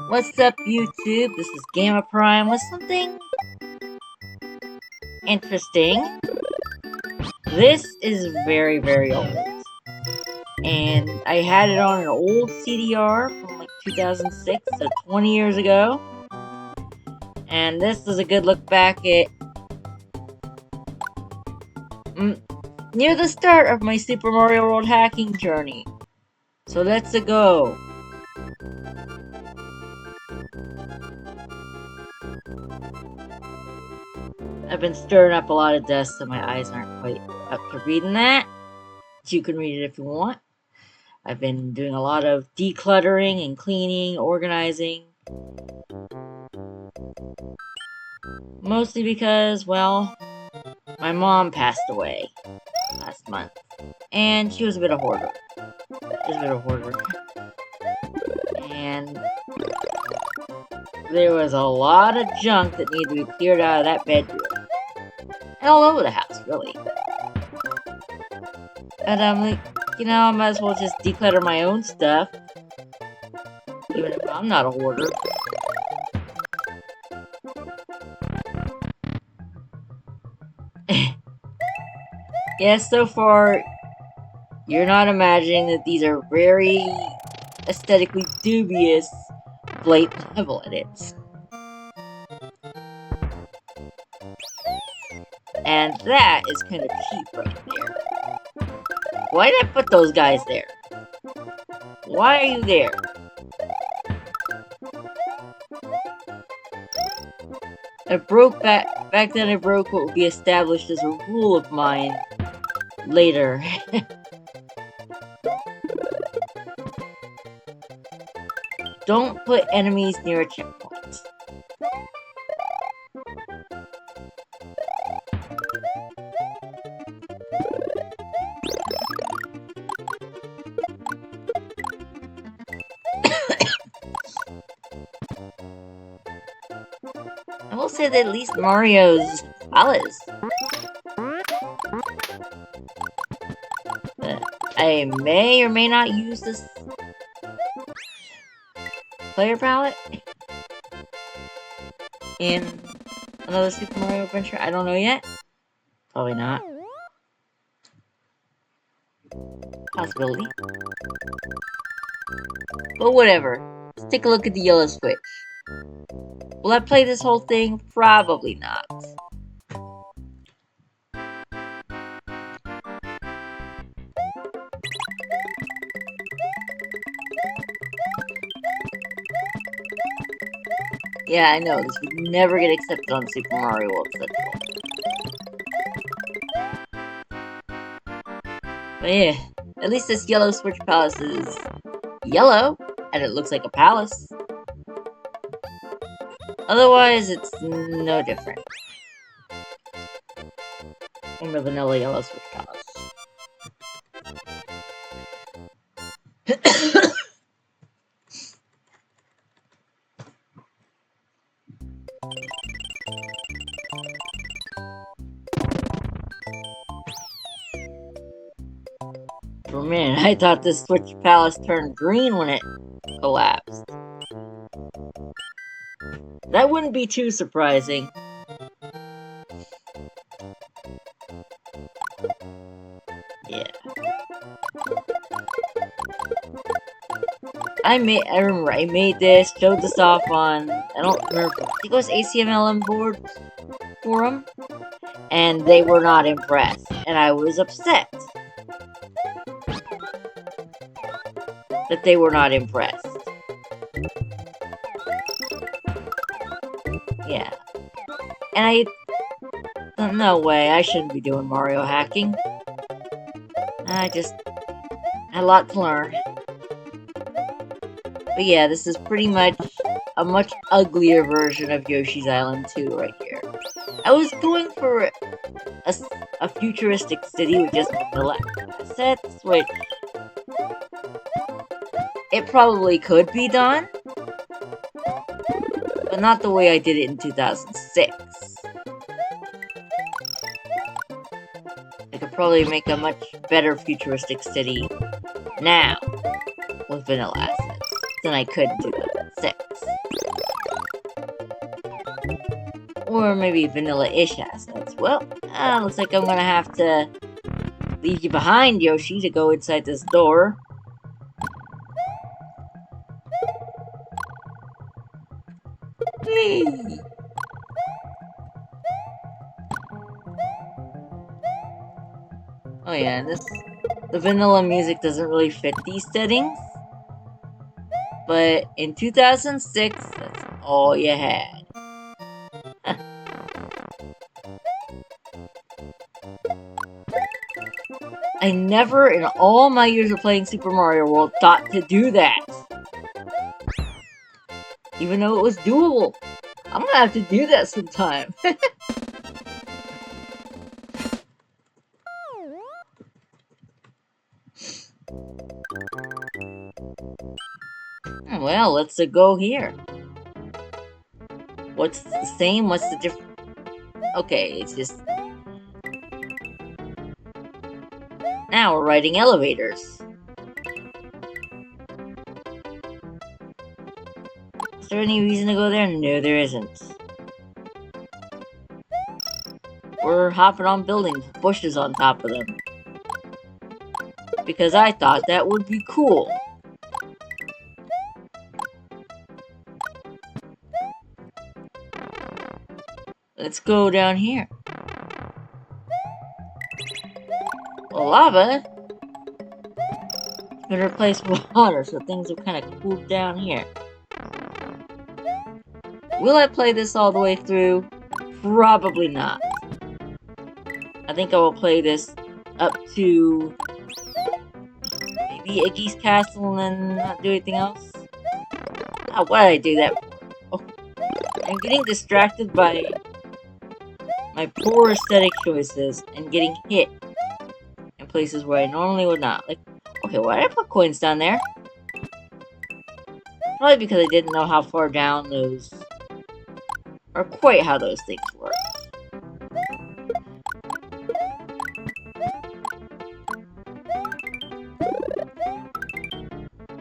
What's up, YouTube? This is Gamma Prime with something interesting. This is very, very old. And I had it on an old CDR from like 2006, so 20 years ago. And this is a good look back at near the start of my Super Mario World hacking journey. So let's go. I've been stirring up a lot of dust, so my eyes aren't quite up to reading that. But you can read it if you want. I've been doing a lot of decluttering and cleaning, organizing. Mostly because, well, my mom passed away last month. And she was a bit of a hoarder. And there was a lot of junk that needed to be cleared out of that bedroom. And all over the house, really. And I'm like, you know, I might as well just declutter my own stuff. Even if I'm not a hoarder. Yes, so far, you're not imagining that these are very aesthetically dubious blatant level edits. And that is kind of cheap right there. Why did I put those guys there? Why are you there? I broke back then I broke what would be established as a rule of mine later. Don't put enemies near a checkpoint. I will say that at least Mario's Palace. I may or may not use this player palette in another Super Mario Adventure. I don't know yet. Probably not. Possibility. But whatever. Let's take a look at the yellow switch. Will I play this whole thing? Probably not. Yeah, I know, this would never get accepted on Super Mario World Central. But yeah, at least this yellow switch palace is yellow, and it looks like a palace. Otherwise, it's no different from the vanilla yellow switch palace. For a minute, I thought this switch palace turned green when it collapsed. That wouldn't be too surprising. Yeah. I remember I made this, showed this off on, I don't remember, I think it was ACMLM board forum, and they were not impressed, and I was upset that they were not impressed. Yeah. And no way, I shouldn't be doing Mario hacking. I just had a lot to learn. But yeah, this is pretty much a much uglier version of Yoshi's Island 2 right here. I was going for a futuristic city with just vanilla assets, which it probably could be done, but not the way I did it in 2006. I could probably make a much better futuristic city now with vanilla assets than I could in 2006. Or maybe vanilla-ish assets. Well, looks like I'm gonna have to leave you behind, Yoshi, to go inside this door. Whee! Oh yeah, the vanilla music doesn't really fit these settings. But in 2006, that's all you had. I never, in all my years of playing Super Mario World, thought to do that. Even though it was doable. I'm gonna have to do that sometime. Well, let's go here. What's the same? What's the difference? Okay, it's just... Now we're riding elevators. Is there any reason to go there? No, there isn't. We're hopping on buildings with bushes on top of them. Because I thought that would be cool. Let's go down here. Well, lava been replaced with water, so things have kind of cooled down here. Will I play this all the way through? Probably not. I think I will play this up to maybe Iggy's Castle and then not do anything else. Oh, why did I do that? Oh, I'm getting distracted by my poor aesthetic choices and getting hit in places where I normally would not. Like, okay, why did I put coins down there? Probably because I didn't know how far down those... or quite how those things work.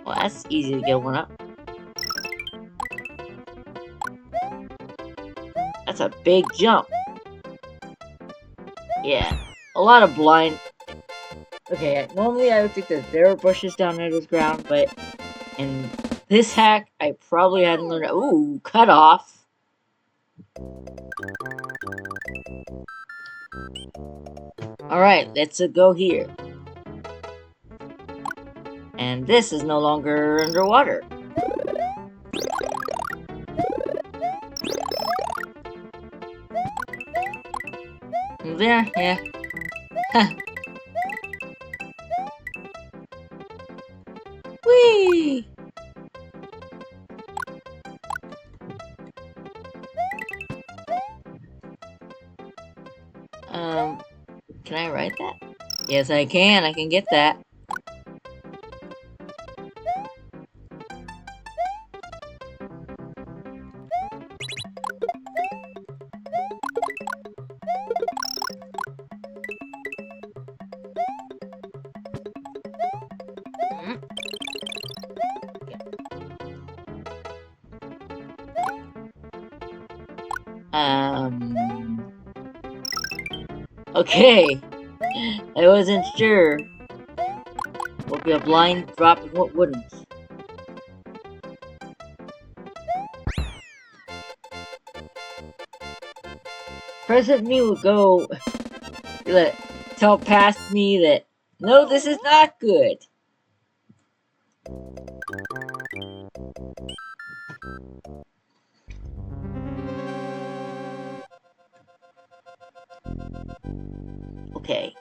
Well, that's easy to get one up. That's a big jump. Yeah, a lot of blind... Okay, normally I would think that there are bushes down under the ground, but in this hack, I probably hadn't learned... Ooh, cut off. Alright, let's go here. And this is no longer underwater. There, yeah. Whee! Can I ride that? Yes, I can. I can get that. Okay. I wasn't sure. What would be a blind drop and what wouldn't. Present me will go... tell past me that, no, this is not good. Okay.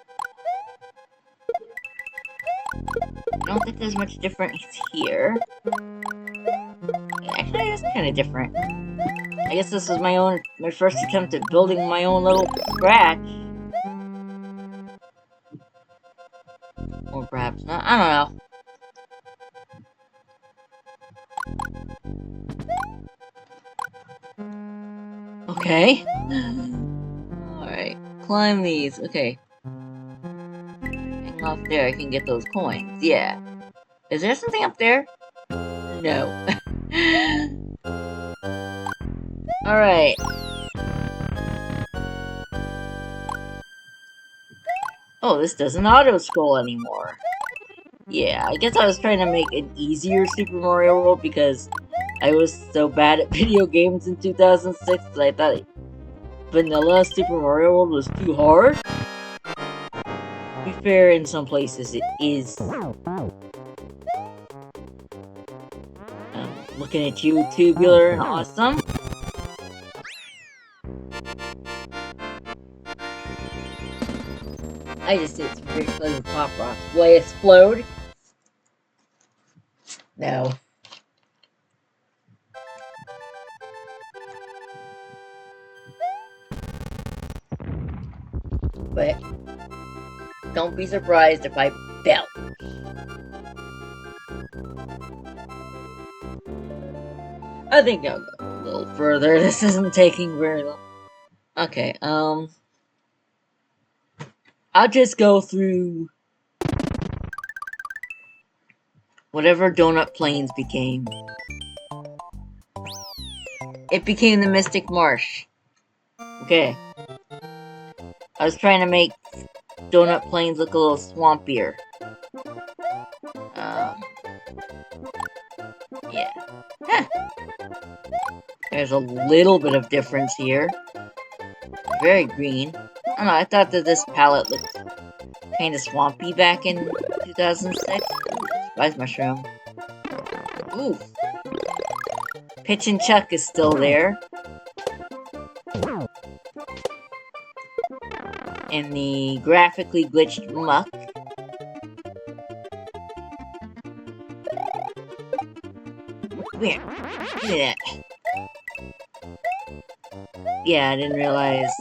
I don't think there's much difference here. Actually, it's kind of different. I guess this is my first attempt at building my own little scratch. Or perhaps not. I don't know. Okay. Alright. Climb these. Okay. Hang off there. I can get those coins. Yeah. Is there something up there? No. Alright. Oh, this doesn't auto-scroll anymore. Yeah, I guess I was trying to make an easier Super Mario World because I was so bad at video games in 2006 that I thought vanilla Super Mario World was too hard. To be fair, in some places it is. Looking at you, Tubular and Awesome. I just did some great plays with Pop Rocks. Will I explode? No. But don't be surprised if I belch. I think I'll go a little further. This isn't taking very long. Okay, I'll just go through whatever Donut Plains became. It became the Mystic Marsh. Okay. I was trying to make Donut Plains look a little swampier. Yeah. Huh. There's a little bit of difference here. Very green. I don't know, I thought that this palette looked kind of swampy back in 2006. Spice Mushroom. Ooh. Pitch and Chuck is still there. And the graphically glitched muck. Weird. Look at that. Yeah, I didn't realize.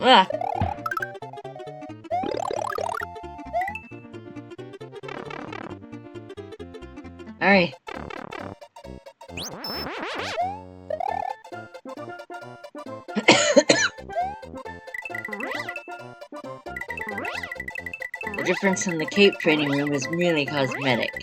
Ah. Alright. The difference in the cape training room is merely cosmetic.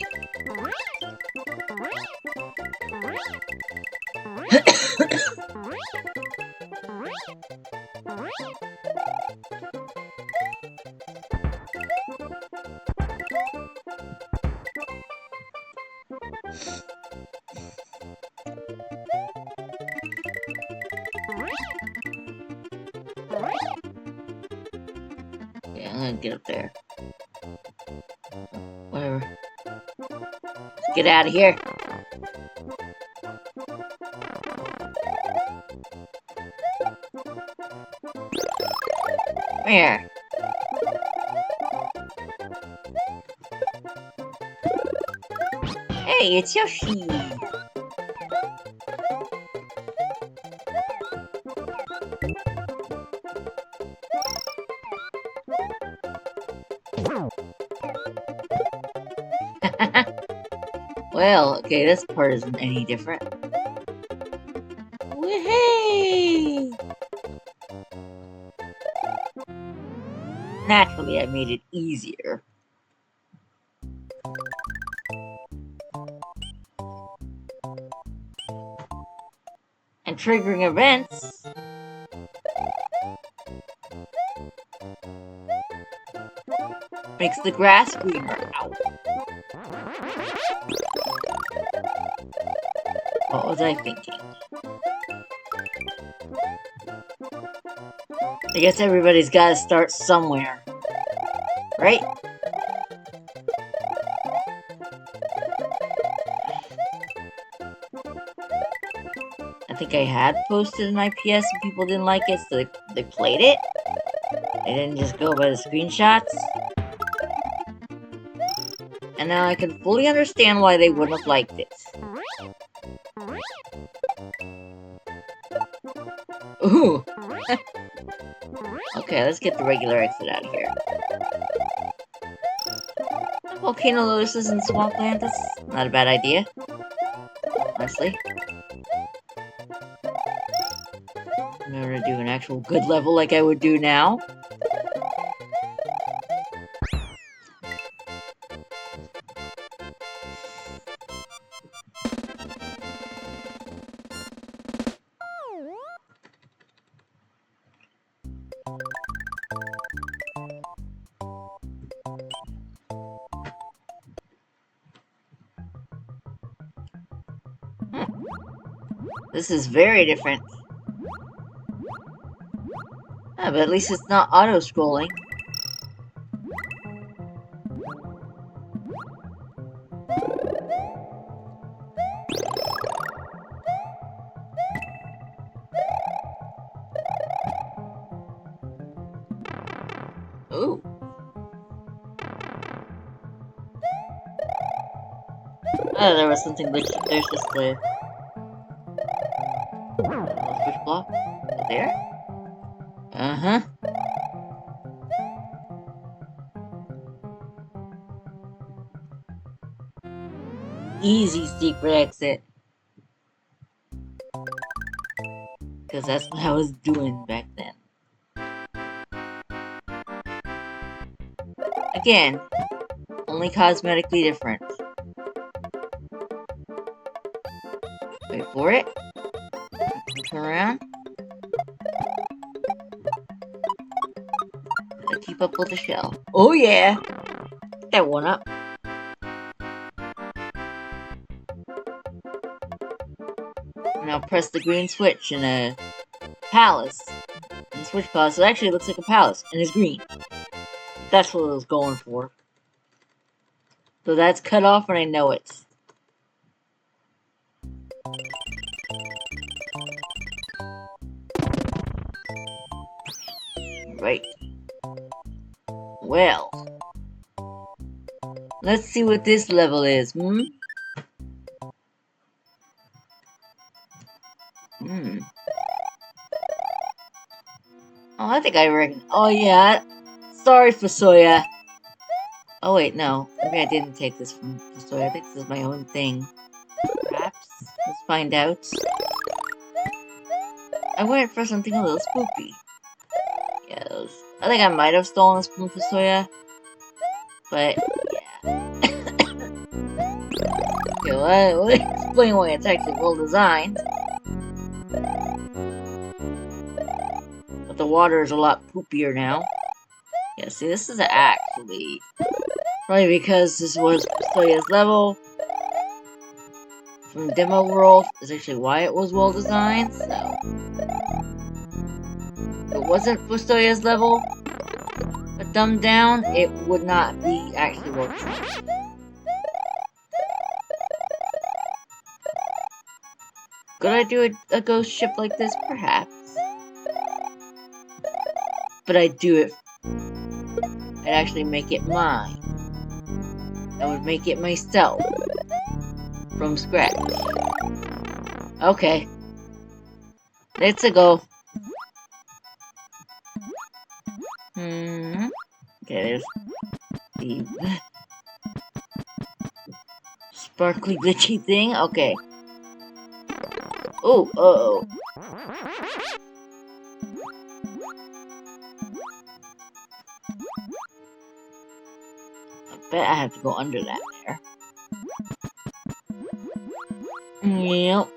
Yeah, I'm gonna get up there. Whatever. Let's get out of here. Where? Hey, it's Yoshi! Well, okay, this part isn't any different. Woohoo! Naturally, I made it easier. And triggering events makes the grass greener. Ow. What was I thinking? I guess everybody's gotta start somewhere. Right? I think I had posted an IPS and people didn't like it, so they played it. They didn't just go by the screenshots. And now I can fully understand why they wouldn't have liked it. Ooh! Okay, let's get the regular exit out of here. volcano lotuses in swampland. That's not a bad idea, honestly. In order to do an actual good level like I would do now. This is very different. But at least it's not auto-scrolling. Ooh. Oh, there was something glitchy. There's just the switch block. There? Uh-huh. Easy secret exit. Because that's what I was doing back then. Again, only cosmetically different. Wait for it. Turn around. I keep up with the shell. Oh yeah! Get that one up. Now press the green switch in a palace. And switch palace, it actually looks like a palace, and it's green. That's what I was going for. So that's cut off and I know it. Right. Well. Let's see what this level is, Oh, I think I reckon. Oh, yeah. Sorry, Fusoya. Oh, wait, no. Maybe I didn't take this from Fusoya. I think this is my own thing. Perhaps. Let's find out. I went for something a little spooky. Yeah, I think I might have stolen this from Fusoya. But, yeah. Okay, well, let me explain why it's actually well designed. But the water is a lot poopier now. Yeah, see, this is actually... Probably because this was Fusoya's level. From Demo World is actually why it was well designed, so... If it wasn't Fusoya's level, but dumbed down, it would not be actually well designed. Could I do a ghost ship like this? Perhaps. But I'd do it... I'd actually make it mine. I would make it myself. From scratch. Okay. Let's go. Okay, there's the sparkly glitchy thing. Okay. Oh, uh-oh. I bet I have to go under that there. Yep.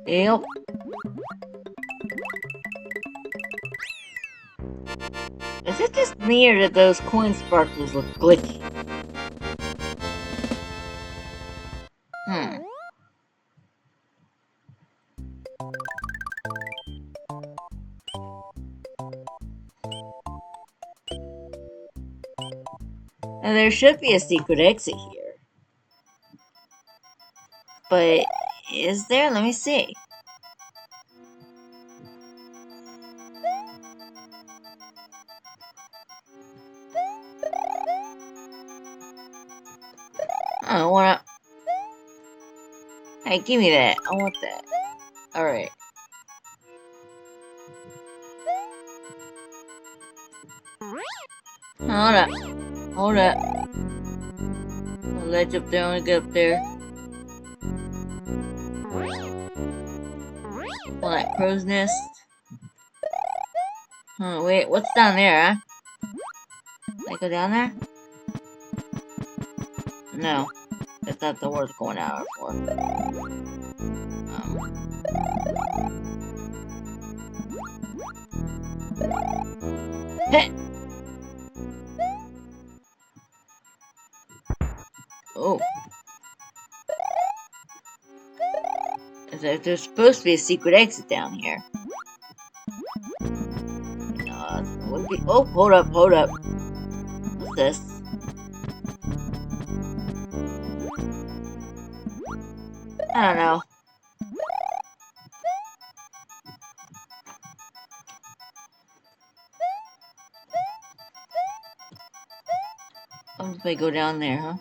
Yep. Is it just me or that those coin sparkles look glitchy? Now there should be a secret exit here. But is there? Let me see. I don't wanna... Hey, give me that. I want that. Alright. Hold up. Hold up. A ledge up there, I wanna get up there. Well, that crow's nest. Oh, wait, what's down there, huh? Can I go down there? No. That's not the worth going out for. Hey! Oh. There's supposed to be a secret exit down here. Oh, hold up, hold up. What's this? I don't know. I'm just gonna go down there, huh?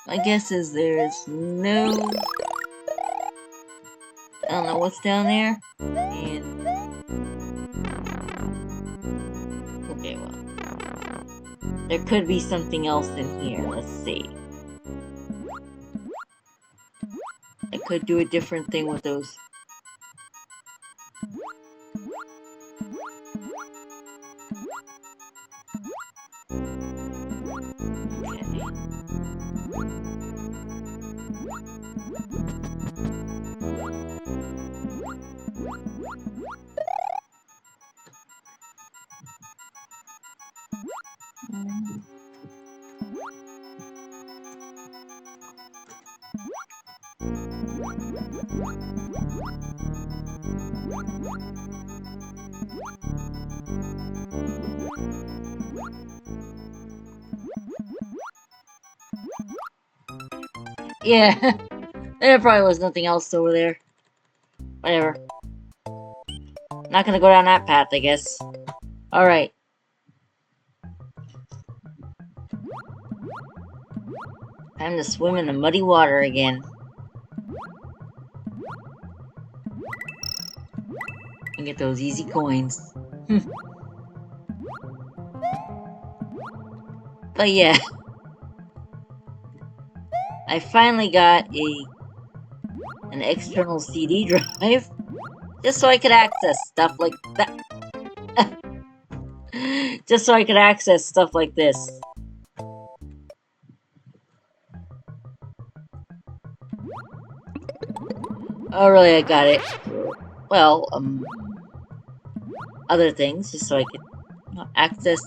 My guess is there's no... I don't know what's down there. And... okay, well. There could be something else in here. Let's see. I could do a different thing with those. Yeah, there probably was nothing else over there. Whatever. Not gonna go down that path, I guess. Alright. Time to swim in the muddy water again. And get those easy coins. But yeah. I finally got an external CD drive. Just so I could access stuff like that. Just so I could access stuff like this. Oh, really, I got it. Well, other things, just so I could access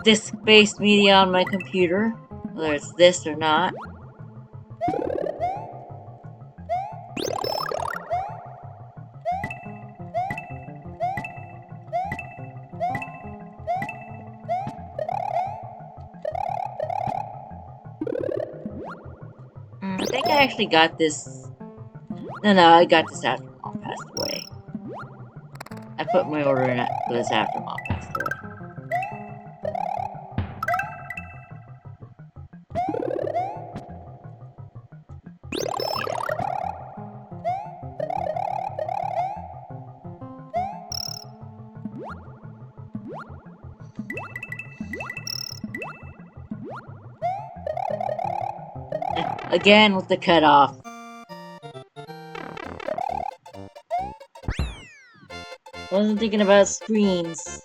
disc-based media on my computer, whether it's this or not. I think I actually got this. No, I got this after Mom passed away. I put my order in for this after Mom passed away. Again with the cutoff. Wasn't thinking about screens.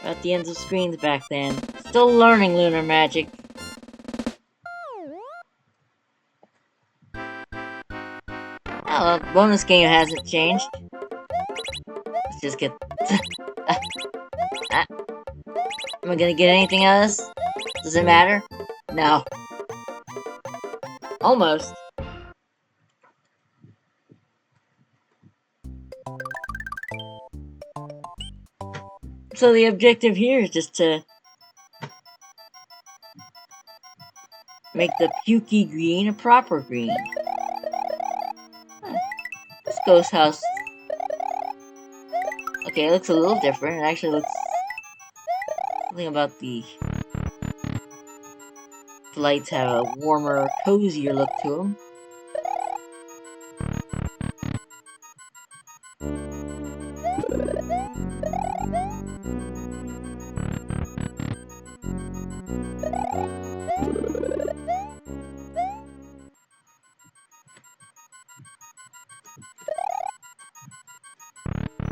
About the ends of screens back then. Still learning lunar magic. Oh, the bonus game hasn't changed. Let's just get... Am I gonna get anything out of this? Does it matter? No. Almost. So the objective here is just to make the pukey green a proper green. This ghost house. Okay, it looks a little different. It actually looks something about the The lights have a warmer, cozier look to them.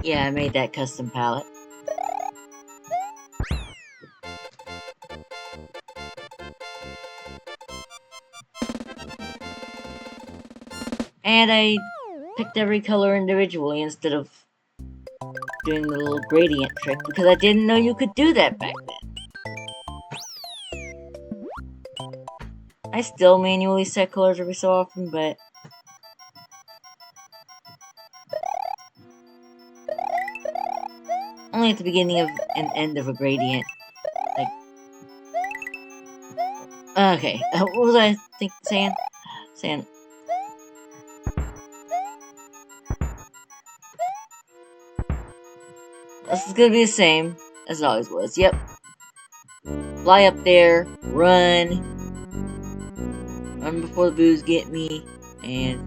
Yeah, I made that custom palette. And I picked every color individually instead of doing the little gradient trick, because I didn't know you could do that back then. I still manually set colors every so often, but only at the beginning of and end of a gradient. Like, okay, what was I saying? This is gonna be the same as it always was. Yep. Fly up there, run before the boos get me, and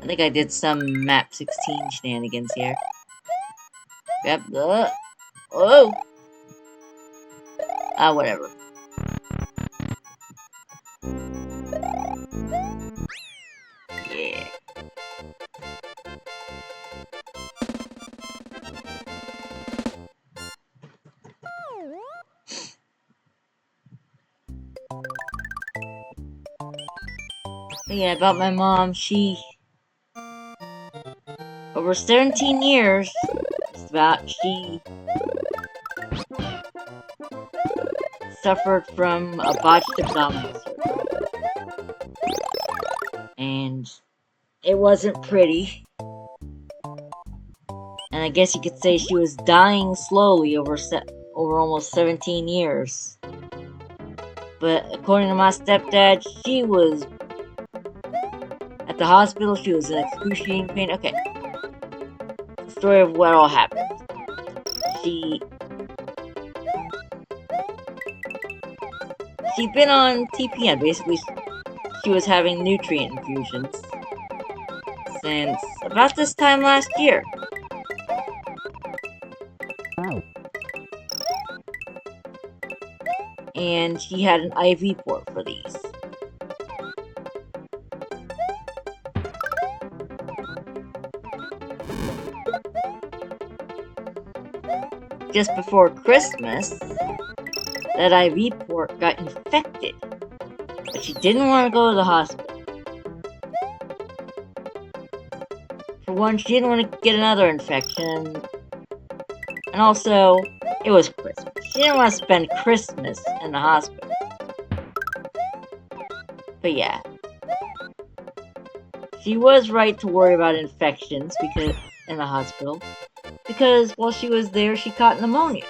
I think I did some map 16 shenanigans here. Yep. Oh. Whatever. Yeah. But yeah, about my mom, she, over 17 years, just about, she suffered from a botched abdominal surgery. And it wasn't pretty. And I guess you could say she was dying slowly over almost 17 years. But according to my stepdad, she was at the hospital, she was in excruciating pain. Okay. The story of what all happened. She'd been on TPN. Basically, she was having nutrient infusions since about this time last year. And she had an IV port for these. Just before Christmas, that IV port got infected, but she didn't want to go to the hospital. For one, she didn't want to get another infection, and also, it was Christmas. She didn't want to spend Christmas in the hospital. But yeah, she was right to worry about infections in the hospital, because while she was there, she caught pneumonia.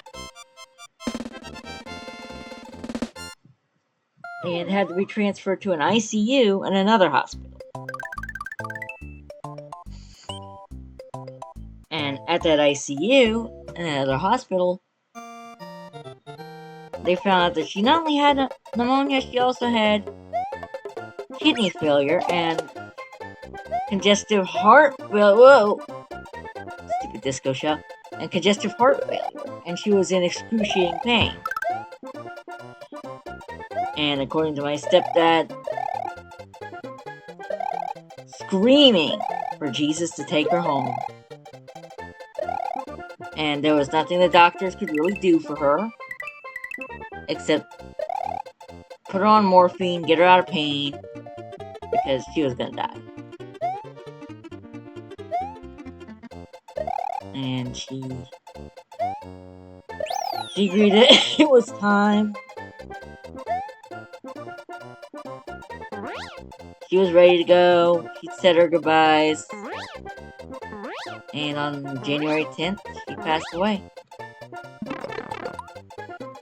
And had to be transferred to an ICU in another hospital. And at that ICU, in another hospital, they found out that she not only had pneumonia, she also had kidney failure and congestive heart failure. Whoa! Stupid disco show. And congestive heart failure. And she was in excruciating pain. And according to my stepdad, screaming for Jesus to take her home. And there was nothing the doctors could really do for her, except put her on morphine, get her out of pain, because she was gonna die. And she agreed that it was time. She was ready to go. She'd said her goodbyes. And on January 10th, she passed away.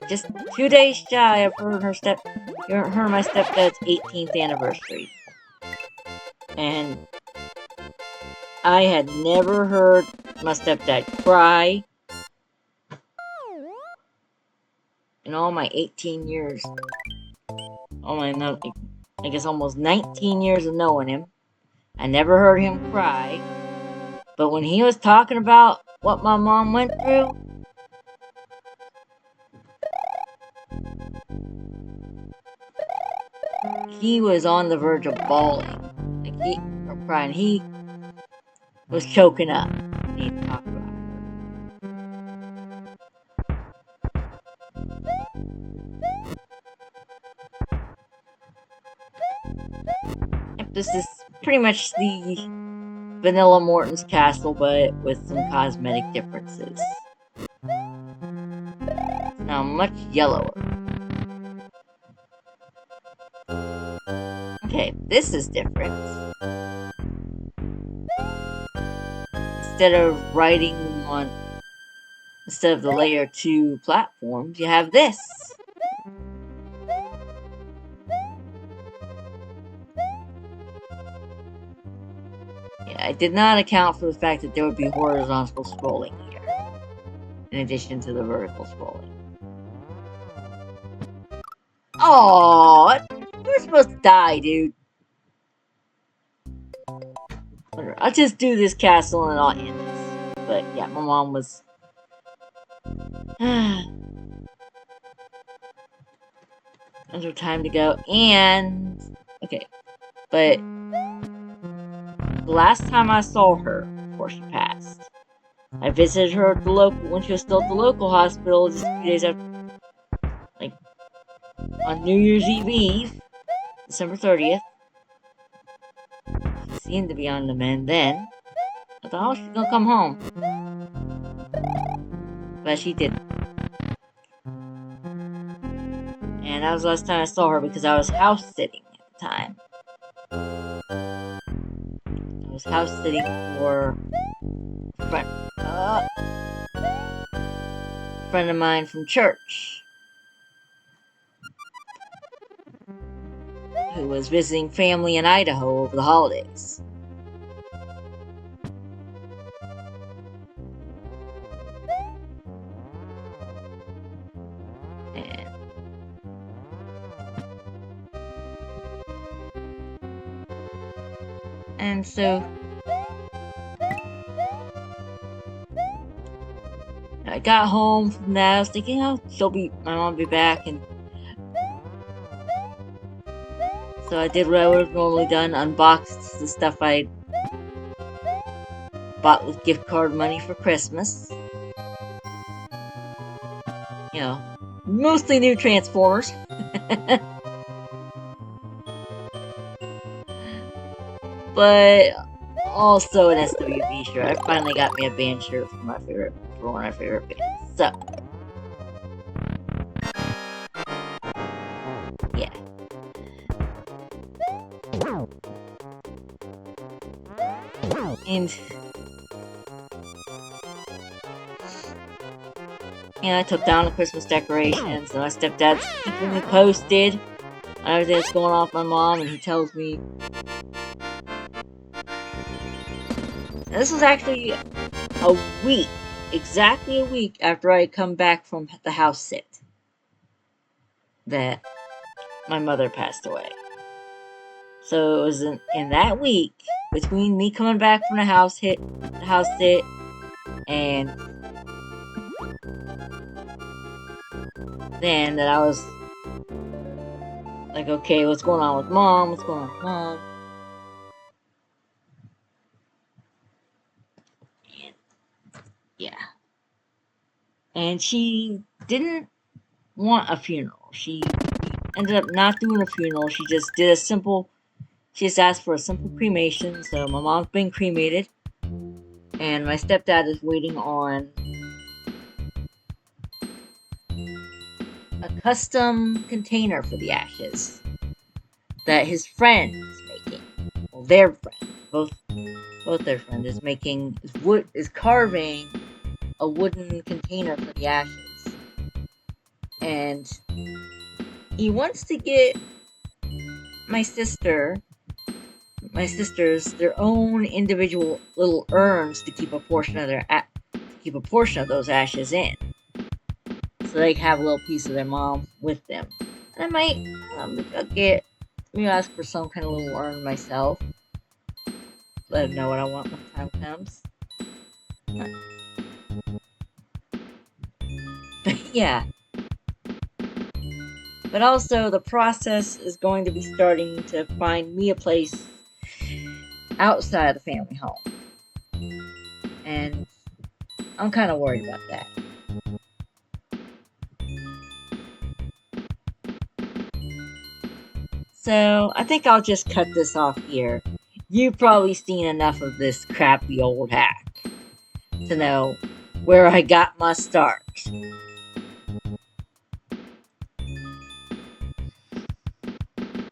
Just 2 days shy of her and my stepdad's 18th anniversary. And I had never heard my stepdad cry in in all my 18 years, I guess almost 19 years of knowing him, I never heard him cry. But when he was talking about what my mom went through, he was on the verge of bawling. Or crying. He was choking up when he talked about her. This is pretty much the Vanilla Morton's castle, but with some cosmetic differences. It's now much yellower. Okay, this is different. Instead of the layer 2 platforms, you have this. Yeah, I did not account for the fact that there would be horizontal scrolling here, in addition to the vertical scrolling. Oh, you're supposed to die, dude. I'll just do this castle and I'll end this. But yeah, my mom was... Under time to go, and... Okay, but... The last time I saw her, before she passed, I visited her at the local, when she was still at the local hospital, just a few days after, like, on New Year's Eve, December 30th. She seemed to be on the mend then. I thought, oh, she's gonna come home. But she didn't. And that was the last time I saw her because I was house sitting at the time. I was house sitting for a friend of mine from church, who was visiting family in Idaho over the holidays. And so I got home from that. I was thinking, oh, my mom will be back, and so I did what I would have normally done: unboxed the stuff I bought with gift card money for Christmas. You know, mostly new Transformers. But also an SWB shirt. I finally got me a band shirt for one of my favorite bands. So, yeah. And I took down the Christmas decorations, and my stepdad's keeping me posted on everything that's going on with my mom, and he tells me. And this was actually exactly a week after I had come back from the house sit, that my mother passed away. So it was in that week, between me coming back from the house sit, and then that I was like, okay, what's going on with mom? What's going on with mom? Yeah. And she didn't want a funeral. She ended up not doing a funeral. She just asked for a simple cremation. So my mom's been cremated, and my stepdad is waiting on a custom container for the ashes that his friend is making. Well, their friend, both their friends is carving a wooden container for the ashes, and he wants to get my sisters their own individual little urns to keep a portion of those ashes in. so they can have a little piece of their mom with them. And I might ask for some kind of little urn myself. Let them know what I want when the time comes. Yeah. But also, the process is going to be starting to find me a place outside the family home. And I'm kind of worried about that. So, I think I'll just cut this off here. You've probably seen enough of this crappy old hack to know where I got my start.